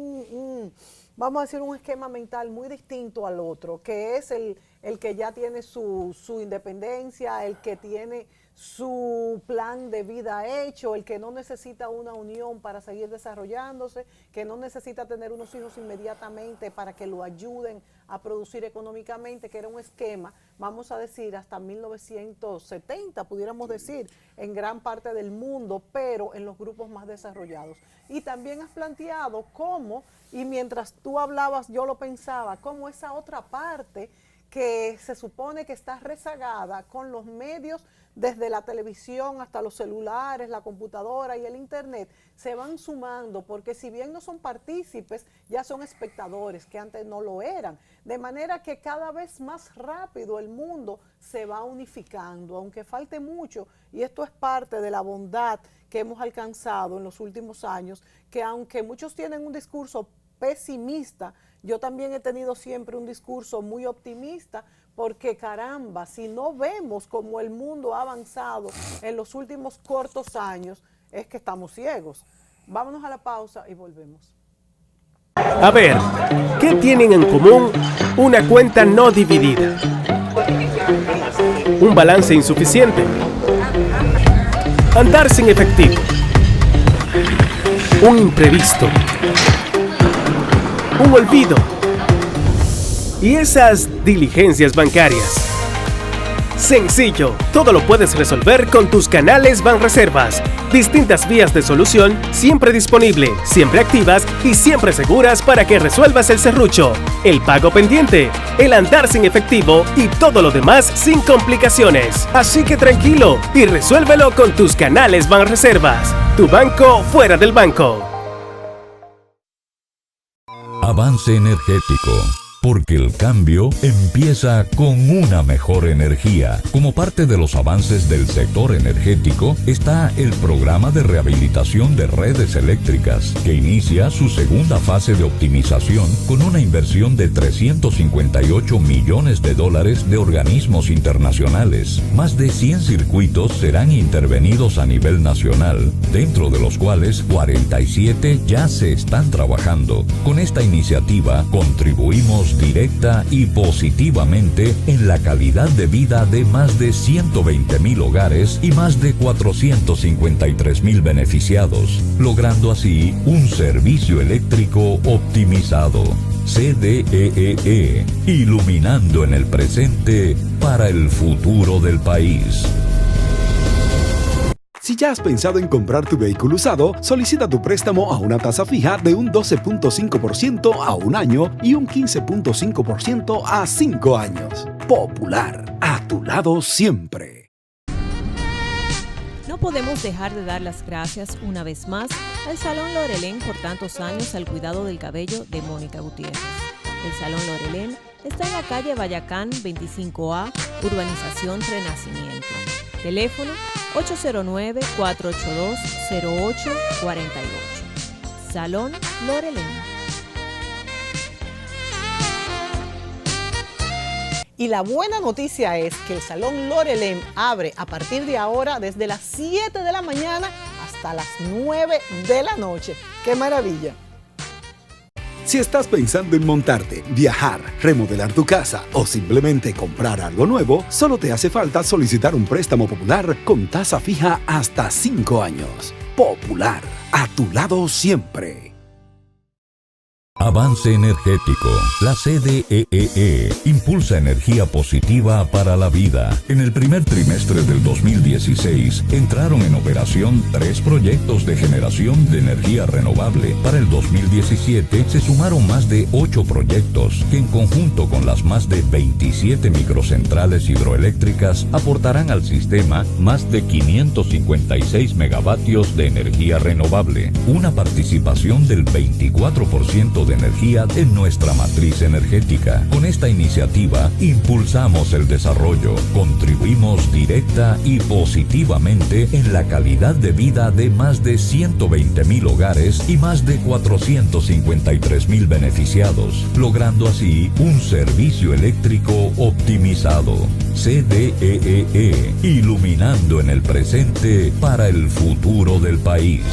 vamos a decir, un esquema mental muy distinto al otro, que es el que ya tiene su independencia, el que tiene su plan de vida hecho, el que no necesita una unión para seguir desarrollándose, que no necesita tener unos hijos inmediatamente para que lo ayuden a producir económicamente, que era un esquema, vamos a decir, hasta 1970, pudiéramos decir, en gran parte del mundo, pero en los grupos más desarrollados. Y también has planteado cómo, y mientras tú hablabas yo lo pensaba, cómo esa otra parte que se supone que está rezagada con los medios, desde la televisión hasta los celulares, la computadora y el internet, se van sumando, porque si bien no son partícipes, ya son espectadores, que antes no lo eran. De manera que cada vez más rápido el mundo se va unificando, aunque falte mucho, y esto es parte de la bondad que hemos alcanzado en los últimos años, que aunque muchos tienen un discurso pesimista, yo también he tenido siempre un discurso muy optimista, porque caramba, si no vemos cómo el mundo ha avanzado en los últimos cortos años, es que estamos ciegos. Vámonos a la pausa y volvemos. A ver, ¿qué tienen en común una cuenta no dividida? Un balance insuficiente. Andar sin efectivo. Un imprevisto. Un olvido. Y esas diligencias bancarias. Sencillo, todo lo puedes resolver con tus canales Banreservas. Distintas vías de solución, siempre disponible, siempre activas y siempre seguras para que resuelvas el serrucho, el pago pendiente, el andar sin efectivo y todo lo demás sin complicaciones. Así que tranquilo y resuélvelo con tus canales Banreservas. Tu banco fuera del banco. Avance energético. Porque el cambio empieza con una mejor energía. Como parte de los avances del sector energético está el programa de rehabilitación de redes eléctricas, que inicia su segunda fase de optimización con una inversión de $358 millones de organismos internacionales. Más de 100 circuitos serán intervenidos a nivel nacional, dentro de los cuales 47 ya se están trabajando. Con esta iniciativa contribuimos directa y positivamente en la calidad de vida de más de 120,000 hogares y más de 453,000 beneficiados, logrando así un servicio eléctrico optimizado. CDEE, iluminando en el presente para el futuro del país. Si ya has pensado en comprar tu vehículo usado, solicita tu préstamo a una tasa fija de un 12.5% a un año y un 15.5% a 5 años. Popular, a tu lado siempre. No podemos dejar de dar las gracias una vez más al Salón Lorelén por tantos años al cuidado del cabello de Mónica Gutiérrez. El Salón Lorelén está en la calle Bayacán 25A, Urbanización Renacimiento. Teléfono 809-482-0848. Salón Lorelén. Y la buena noticia es que el Salón Lorelén abre a partir de ahora desde las 7 de la mañana hasta hasta las 9 de la noche. ¡Qué maravilla! Si estás pensando en montarte, viajar, remodelar tu casa o simplemente comprar algo nuevo, solo te hace falta solicitar un préstamo popular con tasa fija hasta 5 años. Popular, a tu lado siempre. Avance Energético. La CDEE impulsa energía positiva para la vida. En el primer trimestre del 2016 entraron en operación 3 proyectos de generación de energía renovable. Para el 2017 se sumaron más de 8 proyectos que en conjunto con las más de 27 microcentrales hidroeléctricas aportarán al sistema más de 556 megavatios de energía renovable. Una participación del 24% de energía en nuestra matriz energética. Con esta iniciativa impulsamos el desarrollo, contribuimos directa y positivamente en la calidad de vida de más de 120,000 hogares y más de 453,000 beneficiados, logrando así un servicio eléctrico optimizado. CDEE, iluminando en el presente para el futuro del país.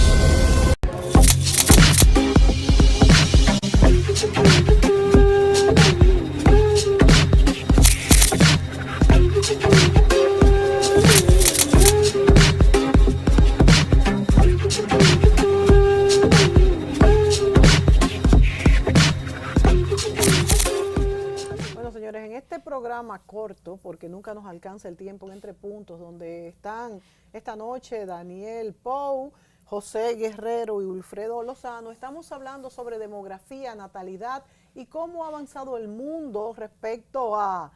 Corto, porque nunca nos alcanza el tiempo en Entre Puntos, donde están esta noche Daniel Pou, José Guerrero y Wilfredo Lozano. Estamos hablando sobre demografía, natalidad y cómo ha avanzado el mundo respecto a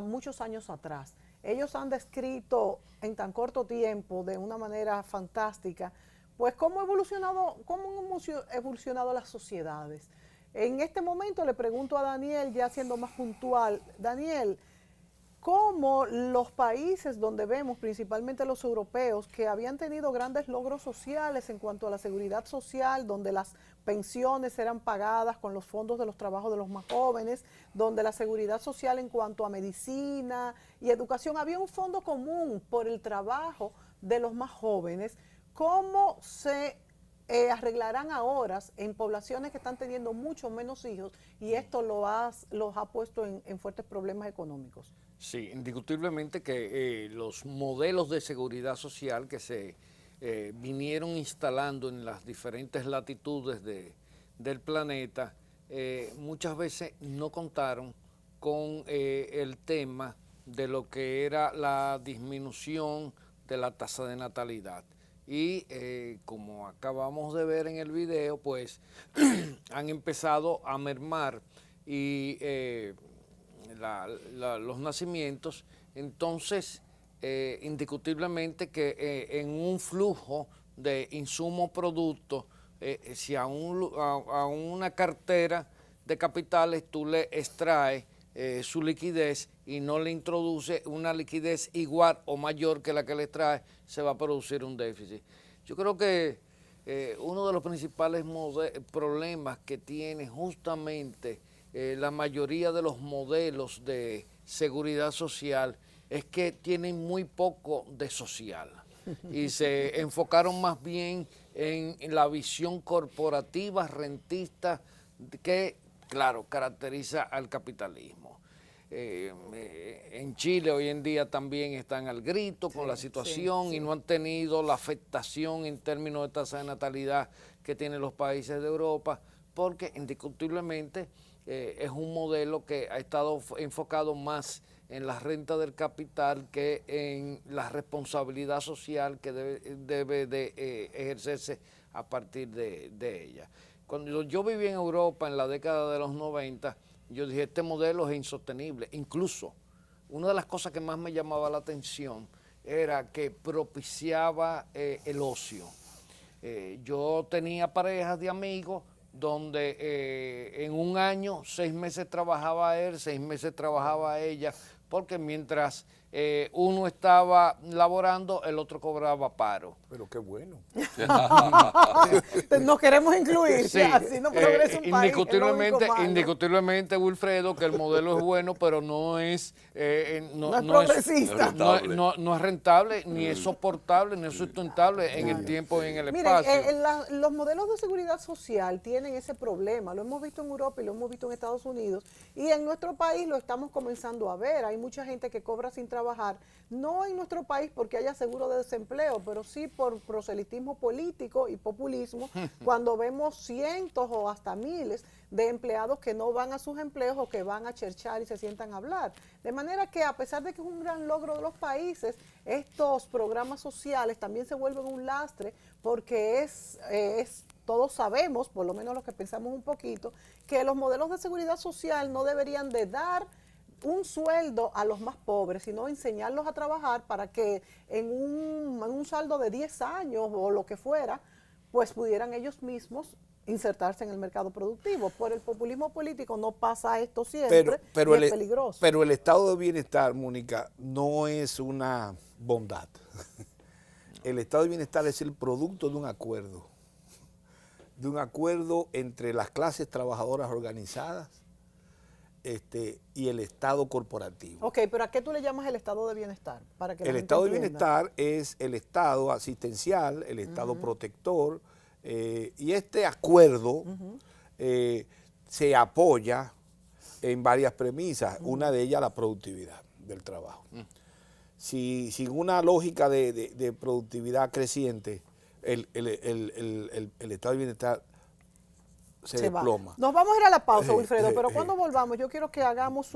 muchos años atrás. Ellos han descrito en tan corto tiempo, de una manera fantástica, pues cómo han evolucionado las sociedades. En este momento le pregunto a Daniel, ya siendo más puntual, Daniel, ¿cómo los países donde vemos, principalmente los europeos, que habían tenido grandes logros sociales en cuanto a la seguridad social, donde las pensiones eran pagadas con los fondos de los trabajos de los más jóvenes, donde la seguridad social en cuanto a medicina y educación, había un fondo común por el trabajo de los más jóvenes, cómo se arreglarán ahora en poblaciones que están teniendo mucho menos hijos y esto los ha puesto en fuertes problemas económicos? Sí, indiscutiblemente que los modelos de seguridad social que se vinieron instalando en las diferentes latitudes del planeta muchas veces no contaron con el tema de lo que era la disminución de la tasa de natalidad. Y como acabamos de ver en el video, pues han empezado a mermar y los nacimientos. Entonces, indiscutiblemente que en un flujo de insumo-producto, si a una cartera de capitales tú le extraes su liquidez y no le introduce una liquidez igual o mayor que la que le trae, se va a producir un déficit. Yo creo que uno de los principales problemas que tiene justamente la mayoría de los modelos de seguridad social es que tienen muy poco de social y se enfocaron más bien en la visión corporativa, rentista, que, claro, caracteriza al capitalismo. En Chile hoy en día también están al grito con la situación y no han tenido la afectación en términos de tasa de natalidad que tienen los países de Europa, porque indiscutiblemente es un modelo que ha estado enfocado más en la renta del capital que en la responsabilidad social que debe de ejercerse a partir de ella. Cuando yo viví en Europa en la década de los 90, yo dije, este modelo es insostenible. Incluso, una de las cosas que más me llamaba la atención era que propiciaba el ocio. Yo tenía parejas de amigos donde en un año 6 meses trabajaba él, 6 meses trabajaba ella, porque mientras uno estaba laborando, el otro cobraba paro. Pero qué bueno. Nos queremos incluir, Sí, así no progresa un país. indiscutiblemente, Wilfredo, que el modelo es bueno, pero no es No es progresista. no es rentable, ni es soportable, ni es sustentable en el tiempo y en el Miren, espacio. los modelos de seguridad social tienen ese problema. Lo hemos visto en Europa y lo hemos visto en Estados Unidos. Y en nuestro país lo estamos comenzando a ver. Hay mucha gente que cobra sin trabajar. No en nuestro país porque haya seguro de desempleo, pero sí por proselitismo político y populismo, cuando vemos cientos o hasta miles de empleados que no van a sus empleos o que van a cherchar y se sientan a hablar. De manera que a pesar de que es un gran logro de los países, estos programas sociales también se vuelven un lastre porque todos sabemos, por lo menos los que pensamos un poquito, que los modelos de seguridad social no deberían de dar un sueldo a los más pobres, sino enseñarlos a trabajar para que en un saldo de 10 años o lo que fuera, pues pudieran ellos mismos insertarse en el mercado productivo. Por el populismo político no pasa esto siempre, y es peligroso. Pero el estado de bienestar, Mónica, no es una bondad. El estado de bienestar es el producto de un acuerdo entre las clases trabajadoras organizadas y el estado corporativo. Ok, pero ¿a qué tú le llamas el estado de bienestar? Para que el estado de bienestar es el estado asistencial, el estado protector, y este acuerdo se apoya en varias premisas, una de ellas la productividad del trabajo. Sin una lógica de productividad creciente, el estado de bienestar se desploma. Nos vamos a ir a la pausa, Wilfredo, pero cuando volvamos yo quiero que hagamos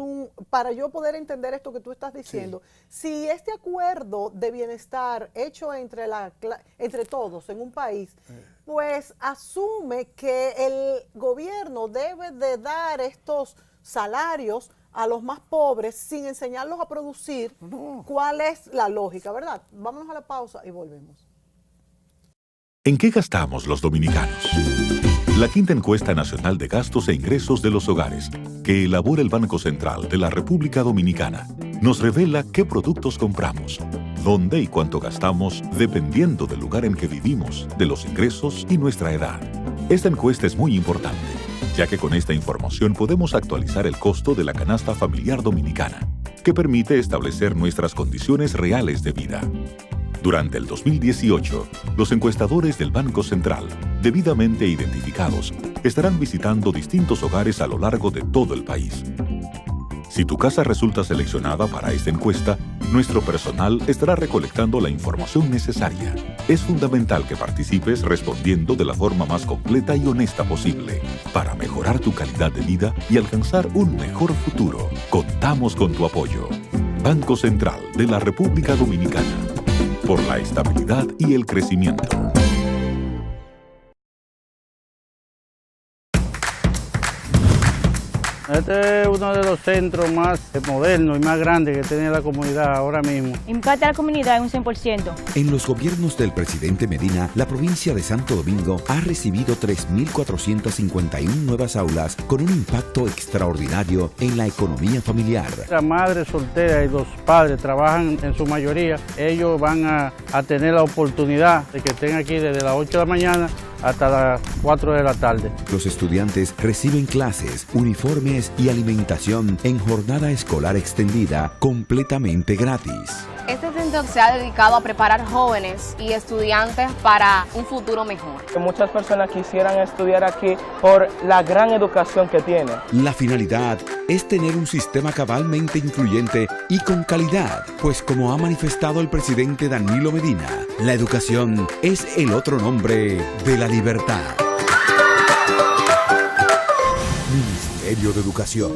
para yo poder entender esto que tú estás diciendo, si este acuerdo de bienestar hecho entre todos en un país, pues asume que el gobierno debe de dar estos salarios a los más pobres sin enseñarlos a producir, ¿cuál es la lógica, verdad? Vámonos a la pausa y volvemos. ¿En qué gastamos los dominicanos? La quinta encuesta nacional de gastos e ingresos de los hogares, que elabora el Banco Central de la República Dominicana, nos revela qué productos compramos, dónde y cuánto gastamos dependiendo del lugar en que vivimos, de los ingresos y nuestra edad. Esta encuesta es muy importante, ya que con esta información podemos actualizar el costo de la canasta familiar dominicana, que permite establecer nuestras condiciones reales de vida. Durante el 2018, los encuestadores del Banco Central, debidamente identificados, estarán visitando distintos hogares a lo largo de todo el país. Si tu casa resulta seleccionada para esta encuesta, nuestro personal estará recolectando la información necesaria. Es fundamental que participes respondiendo de la forma más completa y honesta posible para mejorar tu calidad de vida y alcanzar un mejor futuro. Contamos con tu apoyo. Banco Central de la República Dominicana. Por la estabilidad y el crecimiento. Este es uno de los centros más modernos y más grandes que tiene la comunidad ahora mismo. Impacta a la comunidad en un 100%. En los gobiernos del presidente Medina, la provincia de Santo Domingo ha recibido 3.451 nuevas aulas con un impacto extraordinario en la economía familiar. La madre soltera y los padres trabajan en su mayoría. Ellos van a tener la oportunidad de que estén aquí desde las 8 de la mañana hasta las 4 de la tarde. Los estudiantes reciben clases, uniformes y alimentación en jornada escolar extendida completamente gratis. Este centro se ha dedicado a preparar jóvenes y estudiantes para un futuro mejor. Muchas personas quisieran estudiar aquí por la gran educación que tiene. La finalidad es tener un sistema cabalmente incluyente y con calidad, pues como ha manifestado el presidente Danilo Medina, la educación es el otro nombre de la libertad. Ministerio de Educación.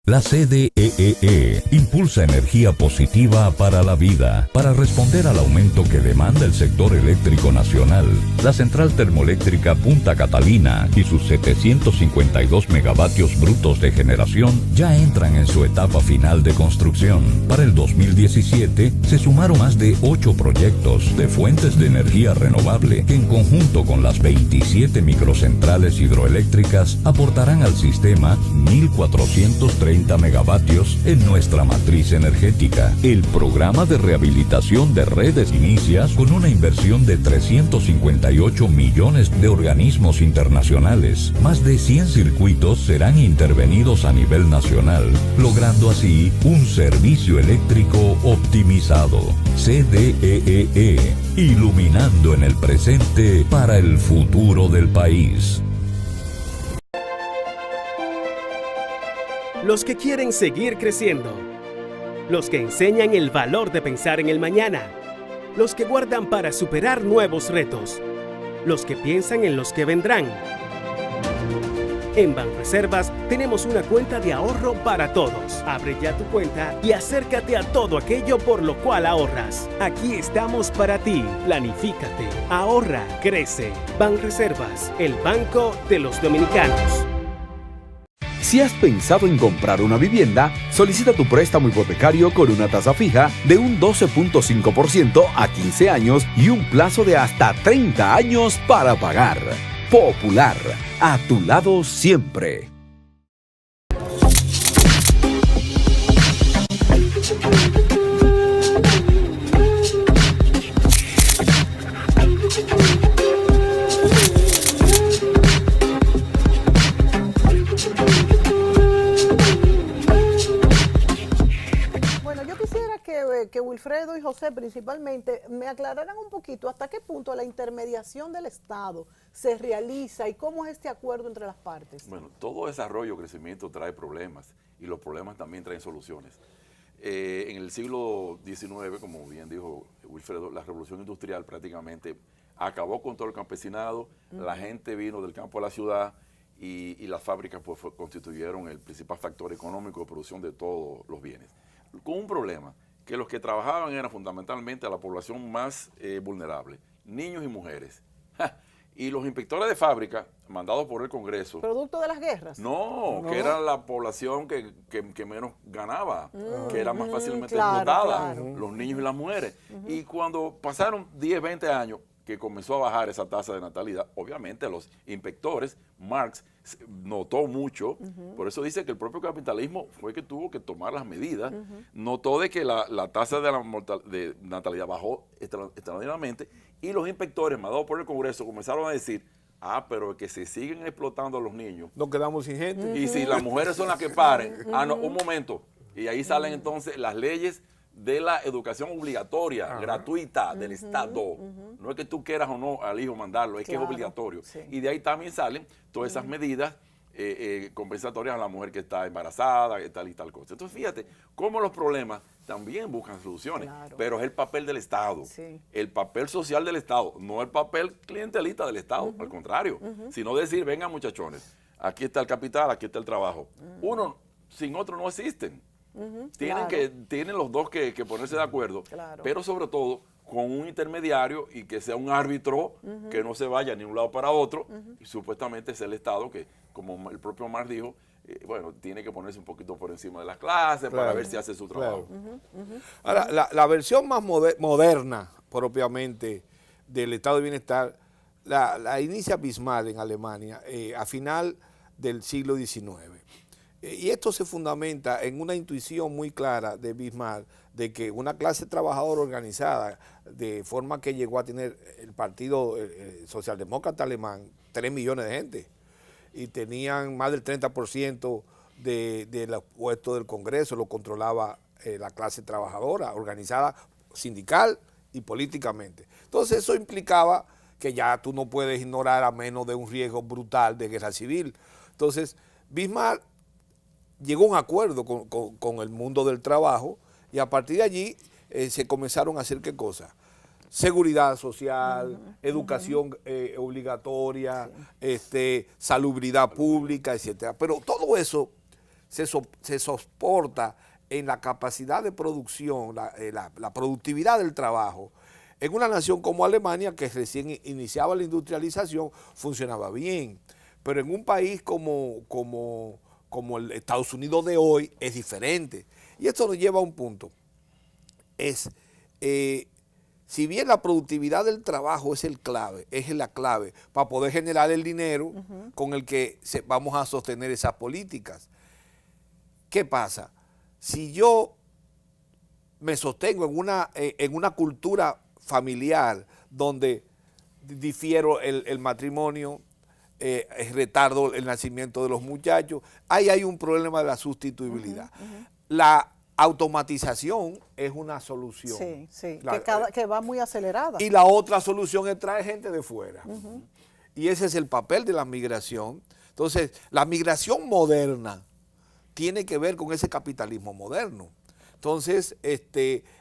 La CDEE impulsa energía positiva para la vida. Para responder al aumento que demanda el sector eléctrico nacional, la central termoeléctrica Punta Catalina y sus 752 megavatios brutos de generación ya entran en su etapa final de construcción. Para el 2017 se sumaron más de 8 proyectos de fuentes de energía renovable que en conjunto con las 27 microcentrales hidroeléctricas aportarán al sistema 1.430 40 megavatios en nuestra matriz energética. El programa de rehabilitación de redes inicia con una inversión de 358 millones de organismos internacionales. Más de 100 circuitos serán intervenidos a nivel nacional, logrando así un servicio eléctrico optimizado. CDEE, iluminando en el presente para el futuro del país. Los que quieren seguir creciendo. Los que enseñan el valor de pensar en el mañana. Los que guardan para superar nuevos retos. Los que piensan en los que vendrán. En Banreservas tenemos una cuenta de ahorro para todos. Abre ya tu cuenta y acércate a todo aquello por lo cual ahorras. Aquí estamos para ti. Planifícate, ahorra, crece. Banreservas, el banco de los dominicanos. Si has pensado en comprar una vivienda, solicita tu préstamo hipotecario con una tasa fija de un 12.5% a 15 años y un plazo de hasta 30 años para pagar. Popular, a tu lado siempre. Que Wilfredo y José principalmente me aclararan un poquito hasta qué punto la intermediación del Estado se realiza y cómo es este acuerdo entre las partes. Bueno, todo desarrollo o crecimiento trae problemas y los problemas también traen soluciones. En el siglo XIX, como bien dijo Wilfredo, la revolución industrial prácticamente acabó con todo el campesinado, la gente vino del campo a la ciudad y las fábricas pues, constituyeron el principal factor económico de producción de todos los bienes. Con un problema, que los que trabajaban eran fundamentalmente a la población más vulnerable, niños y mujeres. Y los inspectores de fábrica, mandados por el Congreso... ¿Producto de las guerras? No, que era la población que menos ganaba, que era más fácilmente explotada, los niños y las mujeres. Y cuando pasaron 10, 20 años, que comenzó a bajar esa tasa de natalidad, obviamente los inspectores, Marx, notó mucho, por eso dice que el propio capitalismo fue que tuvo que tomar las medidas, notó de que la tasa de natalidad bajó extraordinariamente y los inspectores, mandados por el Congreso, comenzaron a decir, pero que se siguen explotando a los niños. Nos quedamos sin gente. Y si las mujeres son las que paren, no, un momento, y ahí salen entonces las leyes de la educación obligatoria, gratuita del Estado. No es que tú quieras o no al hijo mandarlo, es que es obligatorio. Sí. Y de ahí también salen todas esas medidas compensatorias a la mujer que está embarazada, y tal cosa. Entonces fíjate cómo los problemas también buscan soluciones, pero es el papel del Estado, el papel social del Estado, no el papel clientelista del Estado, al contrario, sino decir, vengan muchachones, aquí está el capital, aquí está el trabajo. Uno sin otro no existen. Tienen los dos que ponerse de acuerdo, pero sobre todo con un intermediario y que sea un árbitro que no se vaya ni un lado para otro, y supuestamente es el Estado que, como el propio Marx dijo, bueno, tiene que ponerse un poquito por encima de las clases para ver si hace su trabajo. Ahora, la versión más moderna, propiamente, del estado de bienestar, la inicia Bismarck en Alemania a final del siglo XIX. Y esto se fundamenta en una intuición muy clara de Bismarck de que una clase trabajadora organizada, de forma que llegó a tener el Partido Socialdemócrata Alemán 3 millones de gente y tenían más del 30% de los puestos del Congreso, lo controlaba la clase trabajadora organizada sindical y políticamente. Entonces eso implicaba que ya tú no puedes ignorar a menos de un riesgo brutal de guerra civil. Entonces Bismarck llegó a un acuerdo con el mundo del trabajo y a partir de allí se comenzaron a hacer ¿qué cosas? Seguridad social, educación obligatoria, salubridad pública, etcétera. Pero todo eso se soporta en la capacidad de producción, la productividad del trabajo. En una nación como Alemania, que recién iniciaba la industrialización, funcionaba bien. Pero en un país como el Estados Unidos de hoy, es diferente. Y esto nos lleva a un punto. Si bien la productividad del trabajo es la clave para poder generar el dinero con el que vamos a sostener esas políticas, ¿qué pasa? Si yo me sostengo en una cultura familiar donde difiero el matrimonio, retardo el nacimiento de los muchachos, ahí hay un problema de la sustituibilidad. La automatización es una solución. Sí, sí, que va muy acelerada. Y la otra solución es traer gente de fuera. Y ese es el papel de la migración. Entonces, la migración moderna tiene que ver con ese capitalismo moderno. Entonces,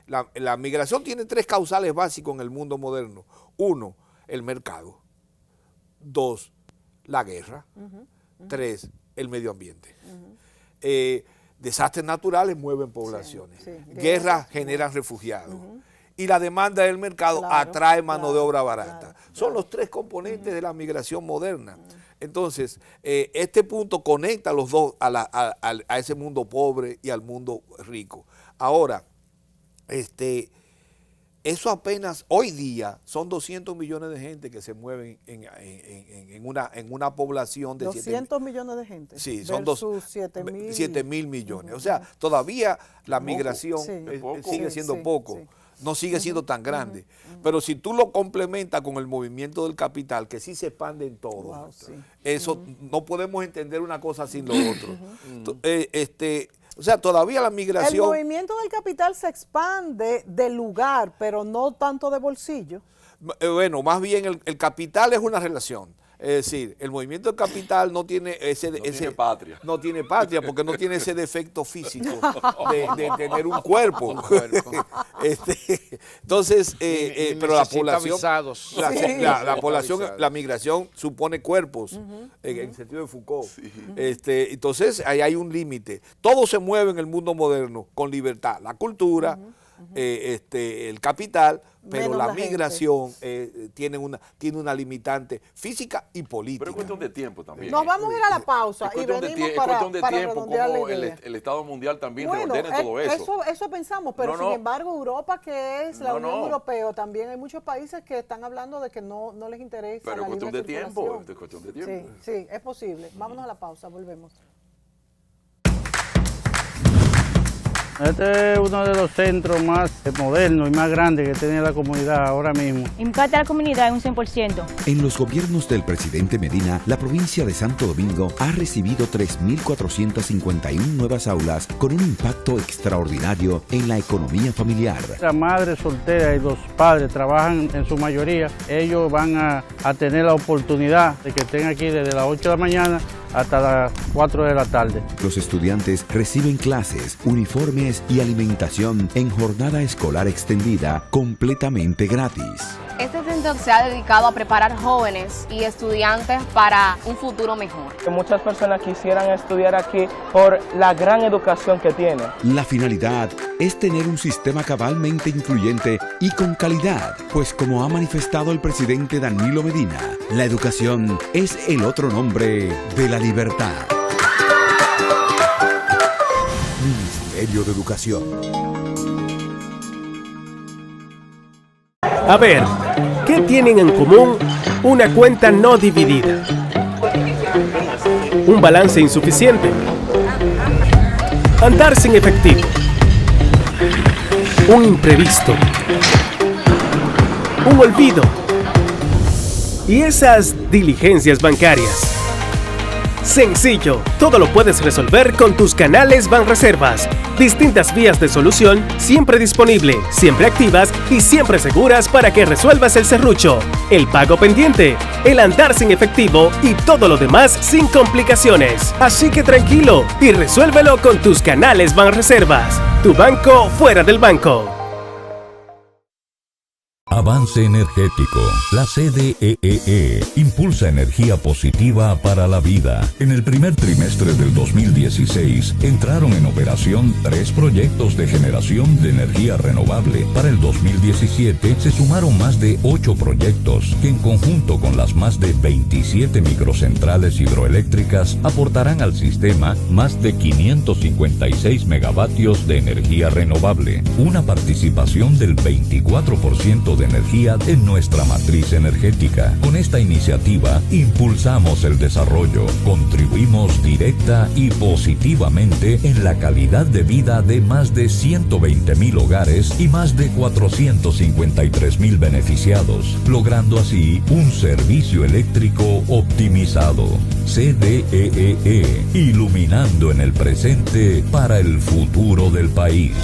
la migración tiene 3 causales básicos en el mundo moderno. 1, el mercado. 2, la guerra. 3, el medio ambiente. Desastres naturales mueven poblaciones. Guerras generan refugiados. Y la demanda del mercado atrae mano de obra barata. Son los 3 componentes de la migración moderna. Entonces, este punto conecta a los dos, a ese mundo pobre y al mundo rico. Ahora, eso apenas hoy día son 200 millones de gente que se mueven en una población de 200 millones de gente. Sí, son 7 mil millones. O sea, todavía la migración sigue siendo poco. No sigue siendo tan grande. Pero si tú lo complementas con el movimiento del capital, que sí se expande en todo, eso no podemos entender una cosa sin lo otro. O sea, todavía la migración... El movimiento del capital se expande de lugar, pero no tanto de bolsillo. Bueno, más bien el capital es una relación. Es decir, el movimiento del capital no tiene tiene patria. No tiene patria porque no tiene ese defecto físico de tener un cuerpo. Entonces, pero la población, la población, la migración supone cuerpos, en el sentido de Foucault. Entonces, ahí hay un límite. Todo se mueve en el mundo moderno con libertad. La cultura, el capital, pero menos la la migración tiene una limitante física y política. Pero es cuestión de tiempo también. Nos vamos a ir a la pausa y venimos es cuestión de tiempo como el Estado mundial también reordene todo eso. Eso pensamos, pero sin embargo Europa, que es la Unión Europea, también hay muchos países que están hablando de que no les interesa. Pero es cuestión de tiempo. Es cuestión de tiempo. Sí, es posible. Vámonos a la pausa, volvemos. Este es uno de los centros más modernos y más grandes que tiene la comunidad ahora mismo. Impacta a la comunidad en un 100%. En los gobiernos del presidente Medina, la provincia de Santo Domingo ha recibido 3.451 nuevas aulas con un impacto extraordinario en la economía familiar. La madre soltera y los padres trabajan en su mayoría. Ellos van a tener la oportunidad de que estén aquí desde las 8 de la mañana hasta las 4 de la tarde. Los estudiantes reciben clases, uniformes y alimentación en jornada escolar extendida completamente gratis. Este centro se ha dedicado a preparar jóvenes y estudiantes para un futuro mejor. Muchas personas quisieran estudiar aquí por la gran educación que tiene. La finalidad es tener un sistema cabalmente incluyente y con calidad, pues como ha manifestado el presidente Danilo Medina, la educación es el otro nombre de la libertad. Ministerio de Educación. A ver, ¿qué tienen en común una cuenta no dividida? Un balance insuficiente. Andar sin efectivo. Un imprevisto. Un olvido. Y esas diligencias bancarias. Sencillo, todo lo puedes resolver con tus canales Banreservas. Distintas vías de solución siempre disponible, siempre activas y siempre seguras para que resuelvas el serrucho, el pago pendiente, el andar sin efectivo y todo lo demás sin complicaciones. Así que tranquilo y resuélvelo con tus canales Banreservas. Tu banco fuera del banco. Avance Energético. La CDEE impulsa energía positiva para la vida. En el primer trimestre del 2016 entraron en operación 3 proyectos de generación de energía renovable. Para el 2017 se sumaron más de 8 proyectos que en conjunto con las más de 27 microcentrales hidroeléctricas aportarán al sistema más de 556 megavatios de energía renovable. Una participación del 24% de de energía en nuestra matriz energética. Con esta iniciativa impulsamos el desarrollo, contribuimos directa y positivamente en la calidad de vida de más de 120,000 hogares y más de 453,000 beneficiados, logrando así un servicio eléctrico optimizado. CDEE, iluminando en el presente para el futuro del país.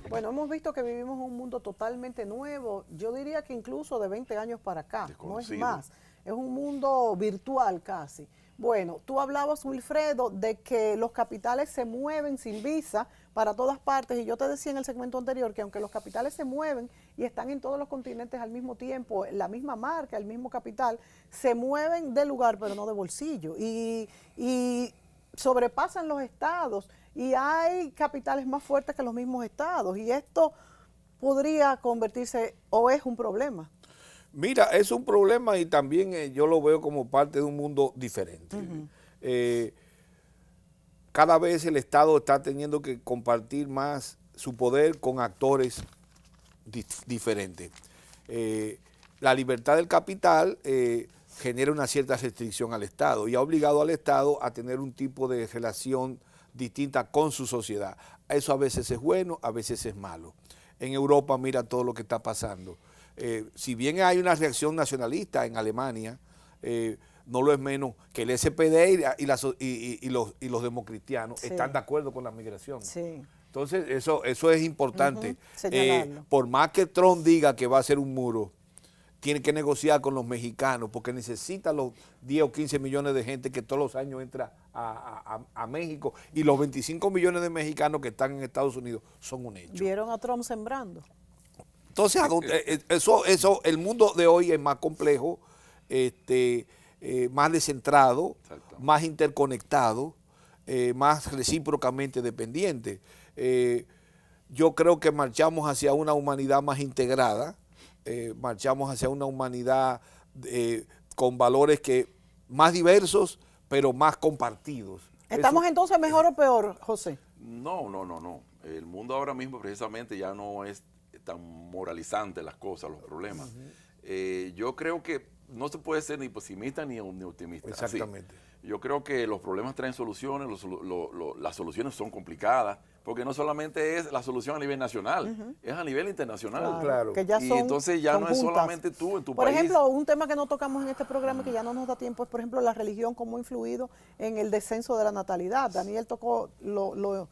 Bueno, hemos visto que vivimos en un mundo totalmente nuevo, yo diría que incluso de 20 años para acá, no es más, es un mundo virtual casi. Bueno, tú hablabas, Wilfredo, de que los capitales se mueven sin visa para todas partes, y yo te decía en el segmento anterior que aunque los capitales se mueven y están en todos los continentes al mismo tiempo, la misma marca, el mismo capital, se mueven de lugar pero no de bolsillo, y sobrepasan los estados, y hay capitales más fuertes que los mismos estados, y esto podría convertirse, o es un problema. Mira, es un problema y también yo lo veo como parte de un mundo diferente. Cada vez el Estado está teniendo que compartir más su poder con actores diferentes. La libertad del capital genera una cierta restricción al Estado y ha obligado al Estado a tener un tipo de relación distinta con su sociedad. Eso a veces es bueno, a veces es malo. En Europa mira todo lo que está pasando. Si bien hay una reacción nacionalista en Alemania, no lo es menos que el SPD y los democristianos están de acuerdo con la migración. Sí. Entonces eso es importante. Señalarlo. Por más que Trump diga que va a hacer un muro, tiene que negociar con los mexicanos porque necesita los 10 o 15 millones de gente que todos los años entra a México, y los 25 millones de mexicanos que están en Estados Unidos son un hecho. ¿Vieron a Trump sembrando? Entonces, eso, el mundo de hoy es más complejo, más descentrado, más interconectado, más recíprocamente dependiente. Yo creo que marchamos hacia una humanidad más integrada, marchamos hacia una humanidad con valores más diversos, pero más compartidos. ¿Estamos entonces mejor o peor, José? No. El mundo ahora mismo precisamente ya no es tan moralizante las cosas, los problemas. Yo creo que no se puede ser ni pesimista ni optimista. Exactamente. Así. Yo creo que los problemas traen soluciones, las soluciones son complicadas, porque no solamente es la solución a nivel nacional, es a nivel internacional. Claro. Que ya y son entonces ya no es conjuntas. solamente tú en tu Por país. ejemplo, un tema que no tocamos en este programa y que ya no nos da tiempo es, por ejemplo, la religión, cómo ha influido en el descenso de la natalidad. Daniel tocó, lo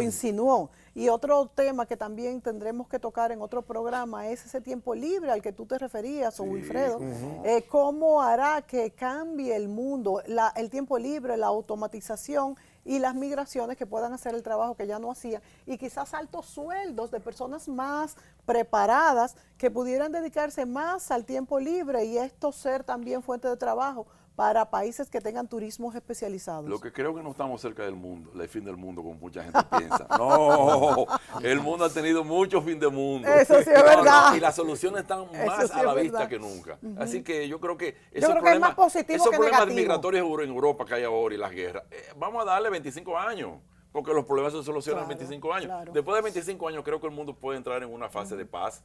insinuó. Y otro tema que también tendremos que tocar en otro programa es ese tiempo libre al que tú te referías, Wilfredo. ¿Cómo hará que cambie el mundo, el tiempo libre, la automatización y las migraciones que puedan hacer el trabajo que ya no hacían? Y quizás altos sueldos de personas más preparadas que pudieran dedicarse más al tiempo libre y esto ser también fuente de trabajo para países que tengan turismos especializados. Lo que creo que no estamos cerca del mundo, del fin del mundo, como mucha gente piensa. No, el mundo ha tenido mucho fin del mundo. Eso sí es verdad. Y las soluciones están más sí a la es vista verdad. que nunca. Así que yo creo que es más positivo esos que problemas negativo. migratorios en Europa que hay ahora y las guerras, vamos a darle 25 años. Porque los problemas se solucionan en 25 años. Claro. Después de 25 años creo que el mundo puede entrar en una fase de paz.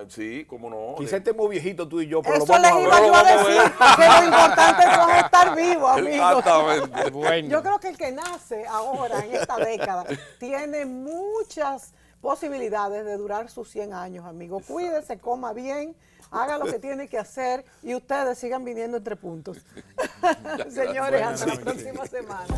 Sí, cómo no. Quizá estemos viejitos tú y yo, pero eso lo vamos les a ver. iba yo a decir, que lo importante es estar vivo, amigos. Exactamente. Bueno. Yo creo que el que nace ahora, en esta década, tiene muchas posibilidades de durar sus 100 años, amigos. Cuídese, coma bien, haga lo que tiene que hacer y ustedes sigan viniendo entre puntos. Señores, hasta la próxima semana.